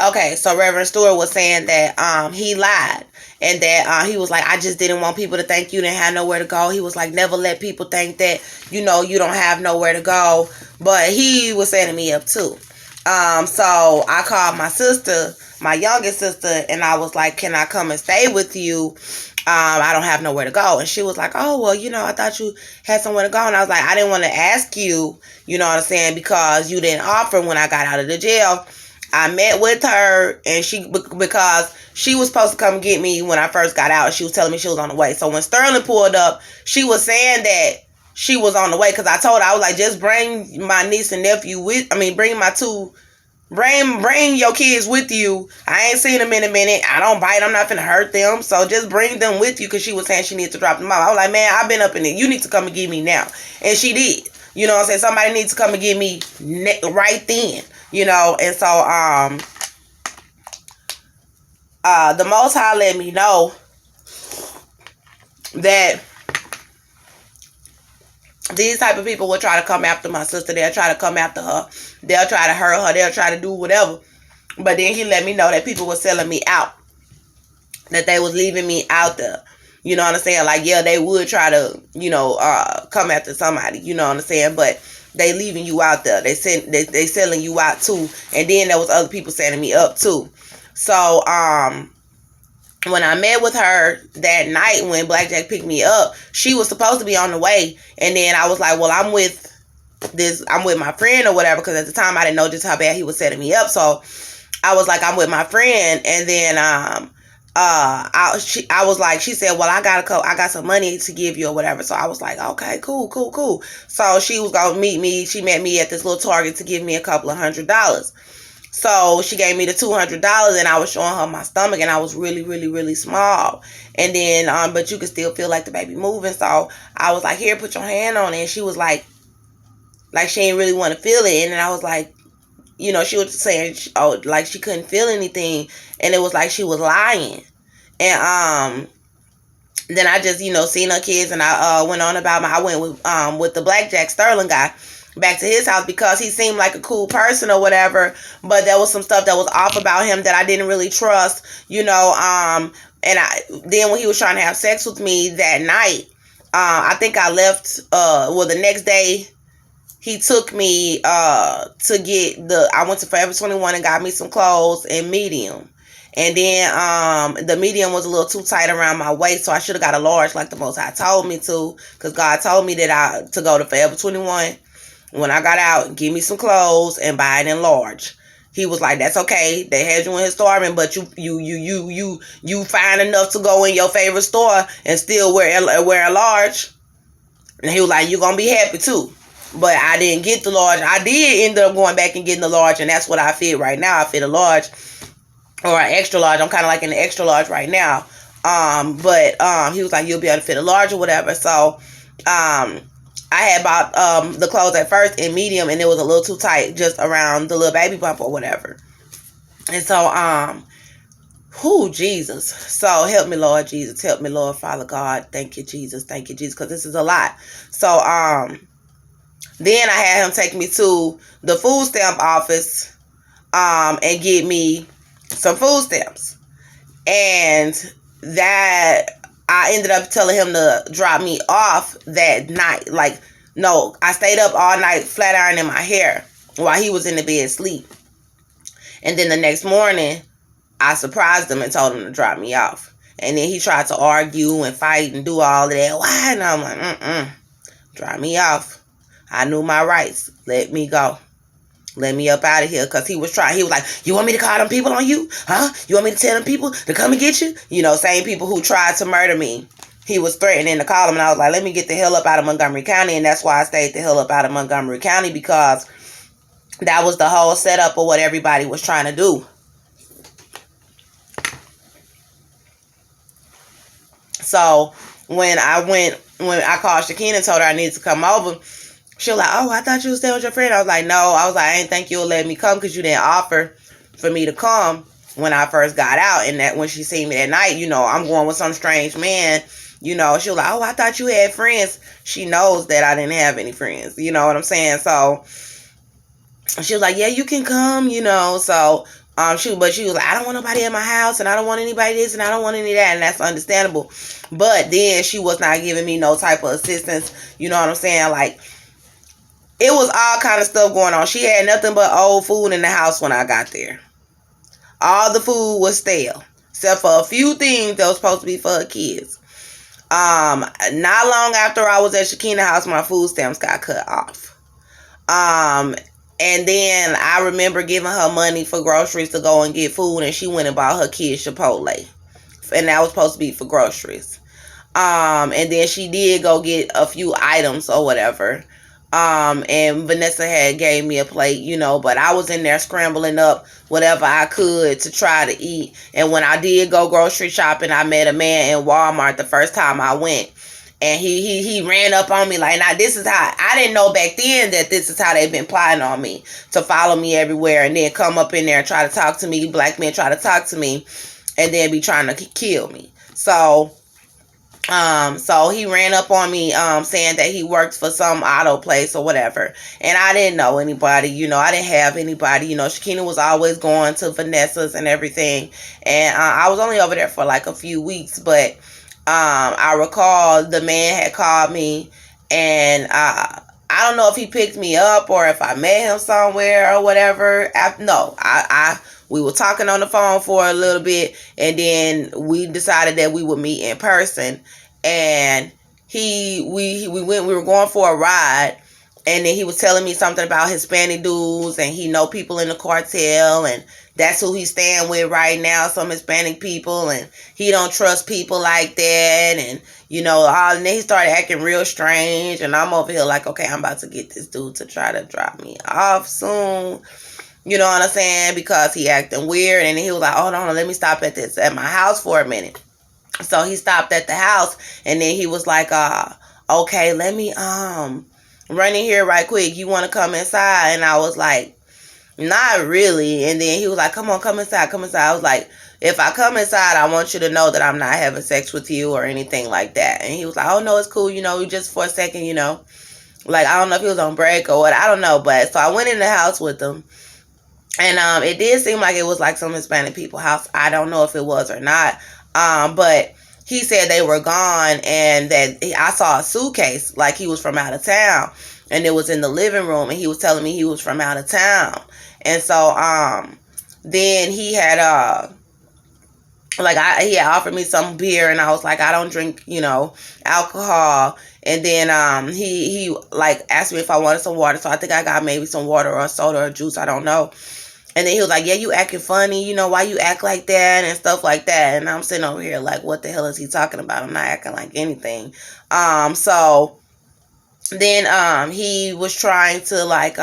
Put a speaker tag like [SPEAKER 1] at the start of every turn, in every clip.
[SPEAKER 1] Okay, so Reverend Stewart was saying that he lied, and that he was like, I just didn't want people to think you didn't have nowhere to go. He was like, never let people think that, you know, you don't have nowhere to go. But he was setting me up too. So I called my sister, my youngest sister, and I was like, can I come and stay with you? I don't have nowhere to go. And she was like, oh, well, you know, I thought you had somewhere to go. And I was like, I didn't want to ask you, you know what I'm saying, because you didn't offer when I got out of the jail. I met with her, and because she was supposed to come get me when I first got out. She was telling me she was on the way. So when Sterling pulled up, she was saying that she was on the way, because I told her, I was like, just bring my niece and nephew bring my two, bring your kids with you. I ain't seen them in a minute. I don't bite. I'm not finna hurt them. So just bring them with you, because she was saying she needs to drop them off. I was like, man, I've been up in it. You need to come and get me now. And she did. You know what I'm saying? Somebody needs to come and get me right then. You know, and so the Most High let me know that these type of people will try to come after my sister. They'll try to come after her. They'll try to hurt her. They'll try to do whatever. But then he let me know that people were selling me out. That they was leaving me out there. You know what I'm saying? Like, yeah, they would try to, you know, come after somebody. You know what I'm saying? But they leaving you out there. They selling you out too. And then there was other people setting me up too. So, when I met with her that night when Blackjack picked me up, she was supposed to be on the way. And then I was like, well, I'm with my friend or whatever, because at the time I didn't know just how bad he was setting me up. So I was like, I'm with my friend. And then I was like, she said, well, I got some money to give you or whatever. So I was like, okay, cool. So she was gonna meet me. She met me at this little Target to give me a couple of $100. So she gave me the $200, and I was showing her my stomach, and I was really, really, really small. And then, but you could still feel like the baby moving. So I was like, here, put your hand on it. And she was like she didn't really want to feel it. And then I was like, you know, she was saying, like she couldn't feel anything. And it was like she was lying. And then I just, you know, seen her kids, and I went on about I went with the Blackjack Sterling guy back to his house, because he seemed like a cool person or whatever, but there was some stuff that was off about him that I didn't really trust, you know. And then when he was trying to have sex with me that night, I think I left, the next day he took me to get I went to Forever 21 and got me some clothes in medium. And then the medium was a little too tight around my waist, so I should have got a large like the Most High told me to, because God told me that to go to Forever 21 when I got out, give me some clothes and buy it in large. He was like, that's okay. They had you in his store, but you find enough to go in your favorite store and still wear a large. And he was like, you're going to be happy too. But I didn't get the large. I did end up going back and getting the large, and that's what I fit right now. I fit a large or an extra large. I'm kind of like in the extra large right now. But he was like, you'll be able to fit a large or whatever. So, I had bought the clothes at first in medium, and it was a little too tight just around the little baby bump or whatever. And so, Jesus. So help me, Lord Jesus. Help me, Lord Father God. Thank you, Jesus. Thank you, Jesus, because this is a lot. So, then I had him take me to the food stamp office and get me some food stamps. And that I ended up telling him to drop me off that night. Like, no, I stayed up all night flat ironing my hair while he was in the bed asleep. And then the next morning, I surprised him and told him to drop me off. And then he tried to argue and fight and do all of that. Why? And I'm like, drop me off. I knew my rights. Let me go. Let me up out of here. Because he was like, you want me to call them people on you? Huh? You want me to tell them people to come and get you? You know, same people who tried to murder me. He was threatening to call them. And I was like, let me get the hell up out of Montgomery County. And that's why I stayed the hell up out of Montgomery County. Because that was the whole setup of what everybody was trying to do. So when I called Shakina and told her I needed to come over, she was like, oh, I thought you was staying with your friend. I was like, no. I was like, I didn't think you would let me come because you didn't offer for me to come when I first got out. And that when she seen me that night, you know, I'm going with some strange man. You know, she was like, oh, I thought you had friends. She knows that I didn't have any friends. You know what I'm saying? So she was like, yeah, you can come, you know. So But she was like, I don't want nobody in my house, and I don't want anybody this, and I don't want any that, and that's understandable. But then she was not giving me no type of assistance. You know what I'm saying? Like, it was all kind of stuff going on. She had nothing but old food in the house when I got there. All the food was stale, except for a few things that was supposed to be for her kids. Not long after I was at Shakina's house, my food stamps got cut off. And then I remember giving her money for groceries to go and get food, and she went and bought her kids Chipotle, and that was supposed to be for groceries. And then she did go get a few items or whatever. And Vanessa had gave me a plate, you know, but I was in there scrambling up whatever I could to try to eat. And when I did go grocery shopping, I met a man in Walmart the first time I went. And he ran up on me like, now this is how, I didn't know back then that this is how they've been plotting on me, to follow me everywhere and then come up in there and try to talk to me. Black men try to talk to me and then be trying to kill me. So he ran up on me, saying that he worked for some auto place or whatever. And I didn't know anybody, you know, I didn't have anybody, you know, Shakina was always going to Vanessa's and everything. And, I was only over there for like a few weeks, but, I recall the man had called me, and, I don't know if he picked me up or if I met him somewhere or whatever. We were talking on the phone for a little bit, and then we decided that we would meet in person. And we were going for a ride, and then he was telling me something about Hispanic dudes, and he know people in the cartel, and that's who he's staying with right now, some Hispanic people, and he don't trust people like that, and you know, and then he started acting real strange, and I'm over here like, okay, I'm about to get this dude to try to drop me off soon. You know what I'm saying? Because he acting weird. And he was like, hold on, let me stop at my house for a minute. So he stopped at the house, and then he was like, okay, let me run in here right quick. You want to come inside? And I was like, not really. And then he was like, come on, come inside. I was like, if I come inside, I want you to know that I'm not having sex with you or anything like that. And he was like, oh no, it's cool. You know, just for a second, you know, like, I don't know if he was on break or what. I don't know. But so I went in the house with him. And it did seem like it was like some Hispanic people's house. I don't know if it was or not. But he said they were gone, and that I saw a suitcase like he was from out of town, and it was in the living room, and he was telling me he was from out of town. And so then he had he had offered me some beer, and I was like, I don't drink, you know, alcohol. And then he like asked me if I wanted some water, so I think I got maybe some water or soda or juice, I don't know. And then he was like, yeah, you acting funny, you know, why you act like that and stuff like that. And I'm sitting over here like, what the hell is he talking about? I'm not acting like anything. So then he was trying to like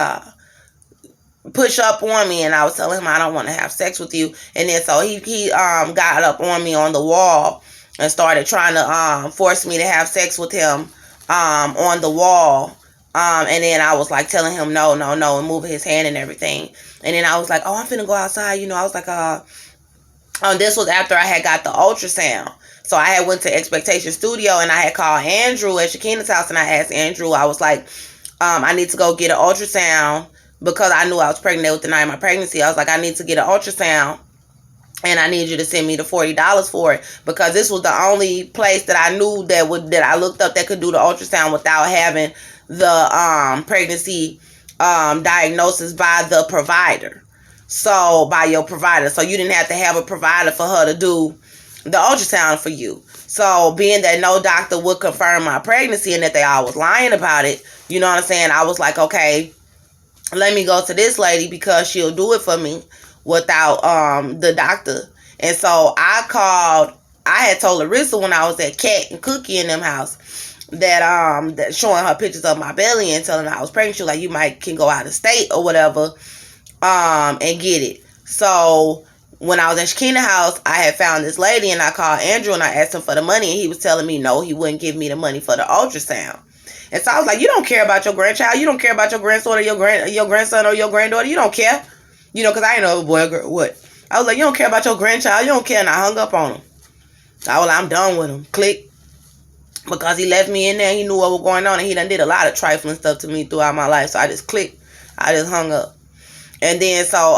[SPEAKER 1] push up on me, and I was telling him I don't want to have sex with you. And then so he got up on me on the wall and started trying to force me to have sex with him on the wall. And then I was like telling him no, and moving his hand and everything. And then I was like, oh, I'm finna go outside. You know, I was like, this was after I had got the ultrasound. So I had went to Expectation Studio, and I had called Andrew at Shakina's house, and I asked Andrew, I was like, I need to go get an ultrasound because I knew I was pregnant. They would deny my pregnancy. I was like, I need to get an ultrasound, and I need you to send me the $40 for it, because this was the only place that I knew that I looked up that could do the ultrasound without having the pregnancy diagnosis by the provider. So by your provider. So you didn't have to have a provider for her to do the ultrasound for you. So being that no doctor would confirm my pregnancy and that they all was lying about it, you know what I'm saying? I was like, okay, let me go to this lady because she'll do it for me without the doctor. And so I had told Larissa when I was at Cat and Cookie in them house that showing her pictures of my belly and telling her I was pregnant. She was like, you can go out of state or whatever and get it. So when I was in Shakina's house, I had found this lady, and I called Andrew and I asked him for the money, and he was telling me no, he wouldn't give me the money for the ultrasound. And so I was like, you don't care about your grandchild, you don't care about your grandson or your grandson or your granddaughter, you don't care, you know, because I ain't know boy or girl, what. I was like, you don't care about your grandchild, you don't care. And I hung up on him. I was like, I'm done with him. Click. Because he left me in there, he knew what was going on, and he done did a lot of trifling stuff to me throughout my life. So I just clicked. I just hung up. And then so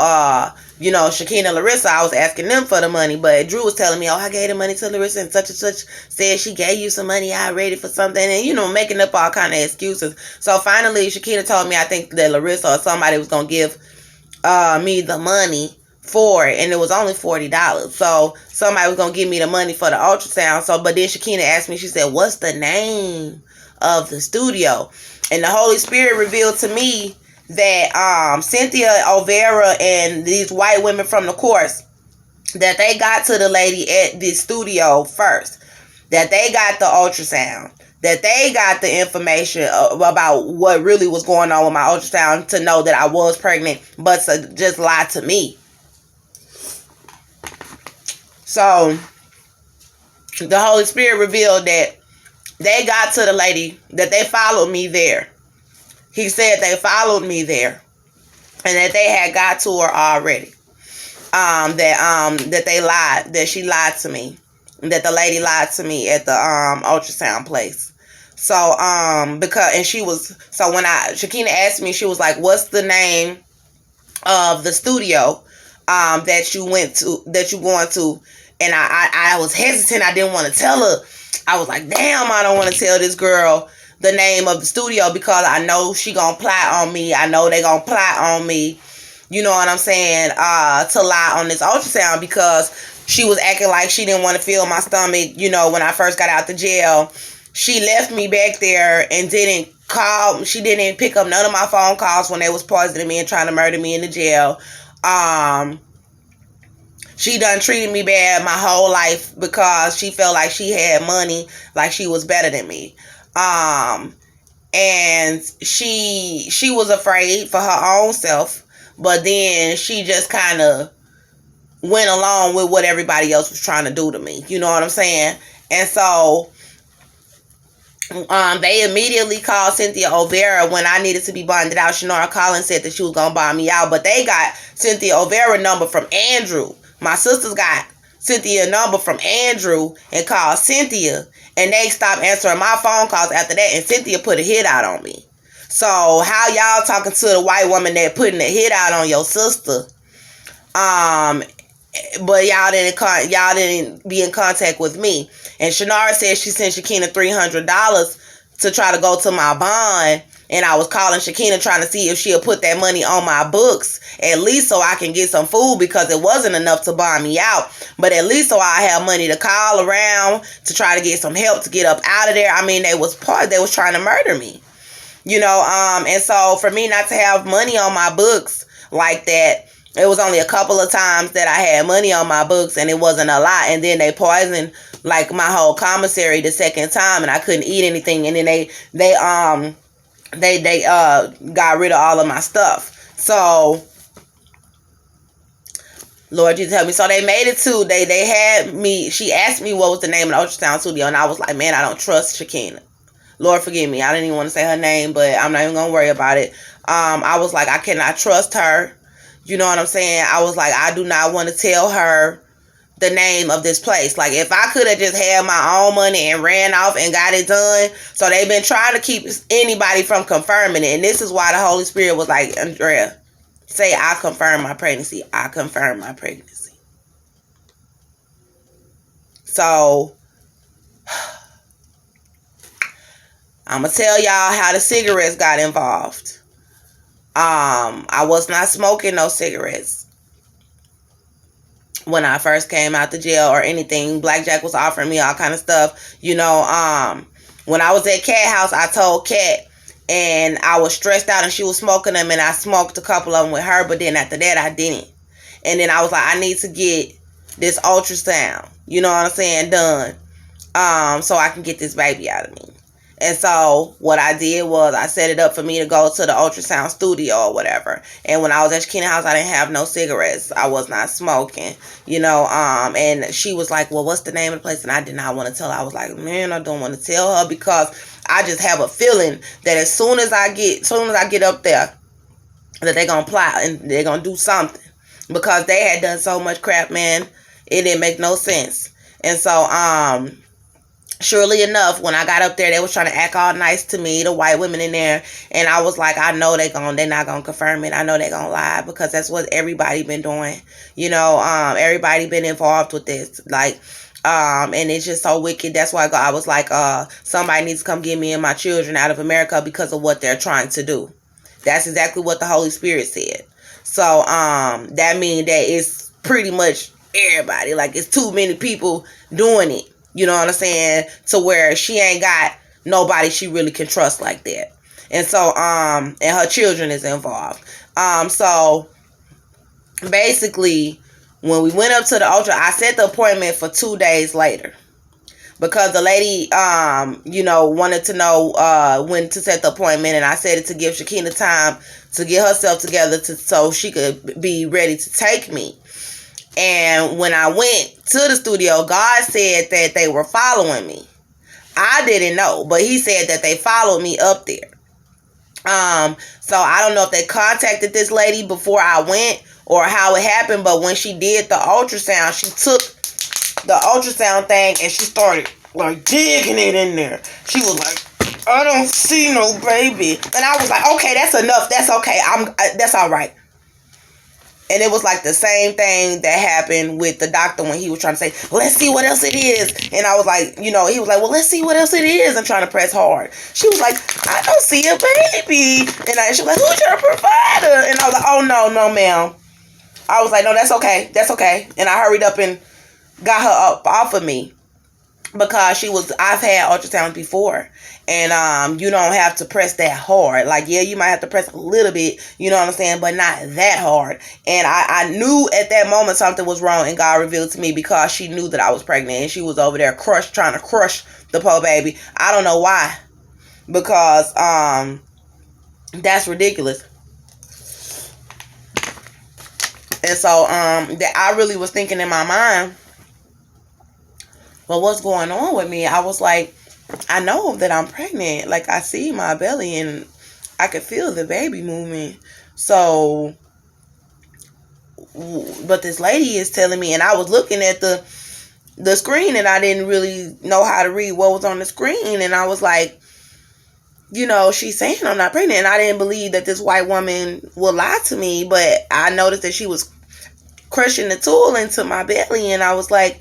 [SPEAKER 1] Shakina and Larissa, I was asking them for the money, but Drew was telling me, oh, I gave the money to Larissa and such said she gave you some money already for something, and, making up all kind of excuses. So finally, Shakina told me, I think that Larissa or somebody was going to give me the money for it, and it was only $40. So somebody was going to give me the money for the ultrasound. But then Shakina asked me, she said, what's the name of the studio? And the Holy Spirit revealed to me that Cynthia Olvera and these white women from the course, that they got to the lady at the studio first, that they got the ultrasound, that they got the information about what really was going on with my ultrasound to know that I was pregnant, but to just lie to me. So the Holy Spirit revealed that they got to the lady, that they followed me there. He said they followed me there, and that they had got to her already. That they lied, that she lied to me, that the lady lied to me at the ultrasound place. So when Shakina asked me, she was like, "What's the name of the studio that you went to, that you going to?" And I was hesitant. I didn't want to tell her. I was like, damn, I don't want to tell this girl the name of the studio because I know she gonna plot on me. I know they gonna plot on me. You know what I'm saying? To lie on this ultrasound, because she was acting like she didn't want to feel my stomach. When I first got out the jail, she left me back there and didn't call. She didn't pick up none of my phone calls when they was poisoning me and trying to murder me in the jail. She done treated me bad my whole life because she felt like she had money, like she was better than me. And she was afraid for her own self, but then she just kind of went along with what everybody else was trying to do to me. You know what I'm saying? And so they immediately called Cynthia Olvera when I needed to be bonded out. Shanora Collins said that she was going to bond me out, but they got Cynthia Olvera number from Andrew. My sisters got Cynthia number from Andrew and called Cynthia, and they stopped answering my phone calls after that, and Cynthia put a hit out on me. So how y'all talking to the white woman that putting a hit out on your sister? But y'all didn't be in contact with me. And Shanara said she sent Shakina $300 to try to go to my bond. And I was calling Shakina trying to see if she'll put that money on my books, at least so I can get some food, because it wasn't enough to bond me out. But at least so I have money to call around to try to get some help to get up out of there. I mean, they was trying to murder me. And so for me not to have money on my books like that, it was only a couple of times that I had money on my books, and it wasn't a lot. And then they poisoned like my whole commissary the second time, and I couldn't eat anything. And then they got rid of all of my stuff. So Lord Jesus help me. So they made it to, they had me, she asked me what was the name of the ultrasound studio, and I was like, man, I don't trust Shakina. Lord forgive me. I didn't even want to say her name, but I'm not even going to worry about it. I was like, I cannot trust her. You know what I'm saying? I was like, I do not want to tell her the name of this place. Like, if I could have just had my own money and ran off and got it done. So they've been trying to keep anybody from confirming it. And this is why the Holy Spirit was like, Andrea, say, I confirm my pregnancy. I confirm my pregnancy. So I'm going to tell y'all how the cigarettes got involved. I was not smoking no cigarettes when I first came out the jail or anything. Blackjack was offering me all kind of stuff. When I was at Cat House, I told Cat, and I was stressed out and she was smoking them, and I smoked a couple of them with her, but then after that I didn't. And then I was like, I need to get this ultrasound, you know what I'm saying, done, so I can get this baby out of me. And so what I did was I set it up for me to go to the ultrasound studio or whatever. And when I was at Shakina house, I didn't have no cigarettes. I was not smoking, and she was like, well, what's the name of the place? And I did not want to tell her. I was like, man, I don't want to tell her, because I just have a feeling that as soon as I get up there, that they're going to plot and they're going to do something, because they had done so much crap, man. It didn't make no sense. And so, surely enough, when I got up there, they was trying to act all nice to me, the white women in there, and I was like, I know they're not gonna confirm it. I know they're gonna lie, because that's what everybody been doing. Everybody been involved with this, and it's just so wicked. That's why I was like, somebody needs to come get me and my children out of America because of what they're trying to do. That's exactly what the Holy Spirit said. So, that means that it's pretty much everybody. Like, it's too many people doing it. You know what I'm saying? To where she ain't got nobody she really can trust like that. And so, and her children is involved. So basically, when we went up to the ultra, I set the appointment for 2 days later. Because the lady, wanted to know when to set the appointment, and I said it to give Shakina time to get herself together so she could be ready to take me. And when I went to the studio, God said that they were following me. I didn't know, but he said that they followed me up there. So I don't know if they contacted this lady before I went or how it happened, but when she did the ultrasound, she took the ultrasound thing and she started like digging it in there. She was like, I don't see no baby. And I was like, okay, that's enough. That's okay. That's all right. And it was like the same thing that happened with the doctor when he was trying to say, let's see what else it is. And I was like, he was like, well, let's see what else it is. I'm trying to press hard. She was like, I don't see a baby. And she was like, who's your provider? And I was like, oh, no, ma'am. I was like, no, that's okay. That's okay. And I hurried up and got her up off of me. Because I've had ultrasound before, and you don't have to press that hard. Like, yeah, you might have to press a little bit, you know what I'm saying, but not that hard. And I knew at that moment something was wrong, and God revealed to me because she knew that I was pregnant, and she was over there trying to crush the poor baby. I don't know why, because that's ridiculous. And so that I really was thinking in my mind, well, what's going on with me? I was like, I know that I'm pregnant. Like, I see my belly and I could feel the baby moving. So, but this lady is telling me, and I was looking at the screen and I didn't really know how to read what was on the screen. And I was like, she's saying I'm not pregnant. And I didn't believe that this white woman would lie to me. But I noticed that she was crushing the tool into my belly. And I was like,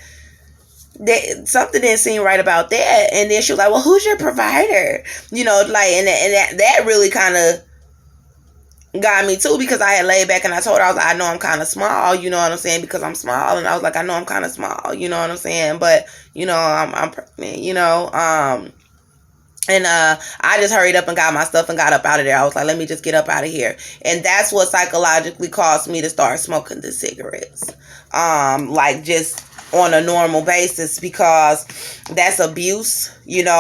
[SPEAKER 1] something didn't seem right about that. And then she was like, well, who's your provider? And that really kind of got me too, because I had laid back and I told her, I was like, I know I'm kind of small, you know what I'm saying, because I'm small. And I was like, I know I'm kind of small, you know what I'm saying, but I'm pregnant, and I just hurried up and got my stuff and got up out of there. I was like, let me just get up out of here. And that's what psychologically caused me to start smoking the cigarettes. Just on a normal basis, because that's abuse, and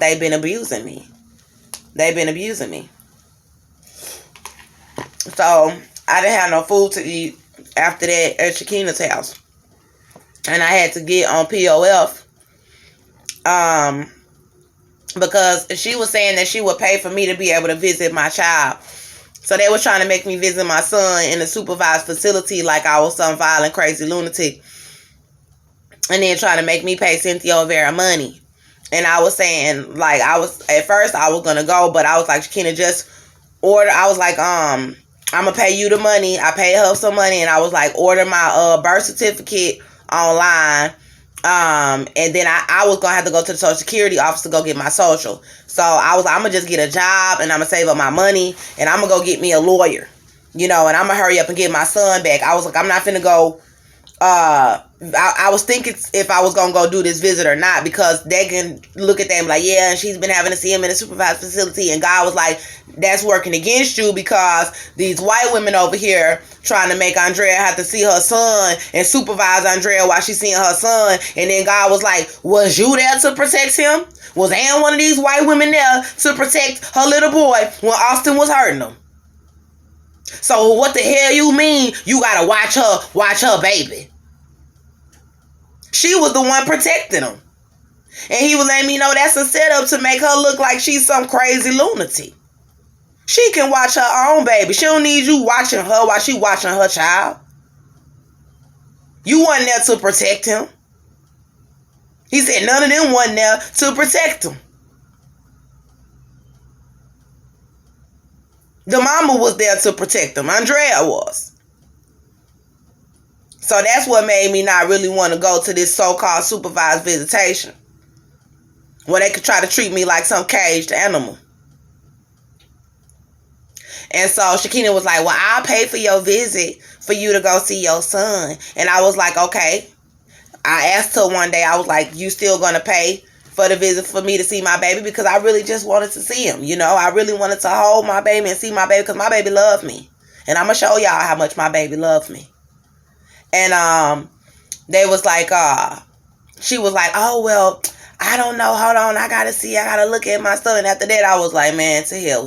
[SPEAKER 1] they've been abusing me. So I didn't have no food to eat after that at Shakina's house. And I had to get on POF. Because she was saying that she would pay for me to be able to visit my child. So they were trying to make me visit my son in a supervised facility like I was some violent, crazy lunatic. And then trying to make me pay Cynthia O'Vera money. And I was saying, like, at first I was going to go, but I was like, Shakina, just order. I was like, I'm going to pay you the money. I paid her some money, and I was like, order my birth certificate online. And then I was going to have to go to the Social Security office to go get my social. So I was like, I'm going to just get a job, and I'm going to save up my money, and I'm going to go get me a lawyer, and I'm going to hurry up and get my son back. I was like, I'm not finna go, I was thinking if I was going to go do this visit or not, because they can look at them like, yeah, and she's been having to see him in a supervised facility. And God was like, that's working against you, because these white women over here trying to make Andrea have to see her son and supervise Andrea while she's seeing her son. And then God was like, was you there to protect him? Was Ann one of these white women there to protect her little boy when Austin was hurting him? So what the hell you mean you gotta watch her baby? She was the one protecting him. And he was letting me know that's a setup to make her look like she's some crazy lunatic. She can watch her own baby. She don't need you watching her while she watching her child. You wasn't there to protect him. He said none of them wasn't there to protect him. The mama was there to protect him. Andrea was. So that's what made me not really want to go to this so-called supervised visitation, where they could try to treat me like some caged animal. And so Shakina was like, well, I'll pay for your visit for you to go see your son. And I was like, okay. I asked her one day, I was like, you still going to pay for the visit for me to see my baby? Because I really just wanted to see him. You know, I really wanted to hold my baby and see my baby because my baby loved me. And I'm going to show y'all how much my baby loved me. And they was like, she was like, oh, well, I don't know. Hold on. I got to look at my stuff. And after that, I was like, man, to hell